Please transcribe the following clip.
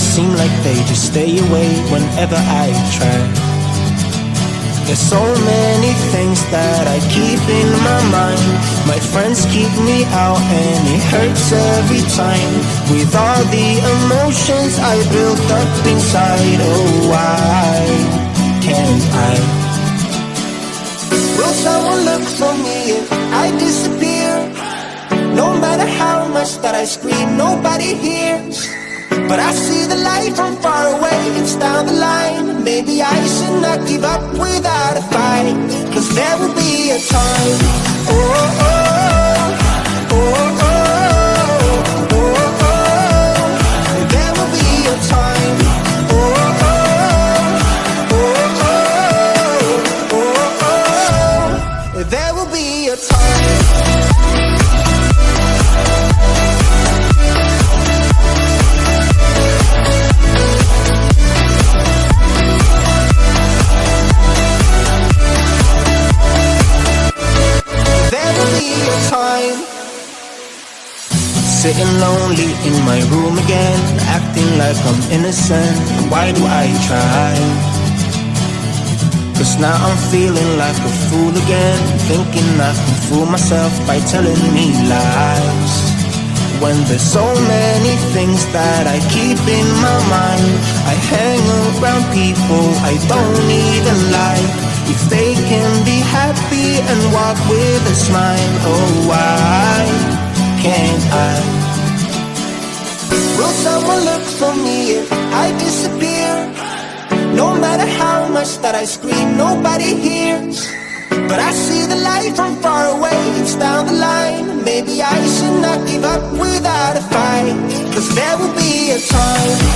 seem like they just stay away whenever I try. There's so many things that I keep in my mind. My friends keep me out and it hurts every time. With all the emotions I built up inside, oh why can't I? Will someone look for me if I disappear? No matter how much that I scream, nobody hears. But I see the light from far away, it's down the line. Maybe I should not give up without a fight, 'cause there will be a time. Oh, oh, oh, oh, oh, oh, oh. There will be a time. Oh, oh, oh, oh, oh, oh, oh. There will be a time. Sitting lonely in my room again, acting like I'm innocent. Why do I try? 'Cause now I'm feeling like a fool again, thinking I can fool myself by telling me lies. When there's so many things that I keep in my mind, I hang around people I don't even like. If they can be happy and walk with a smile, oh why can't I? Will someone look for me if I disappear? No matter how much that I scream, nobody hears. But I see the light from far away, it's down the line. Maybe I should not give up without a fight, 'cause there will be a time.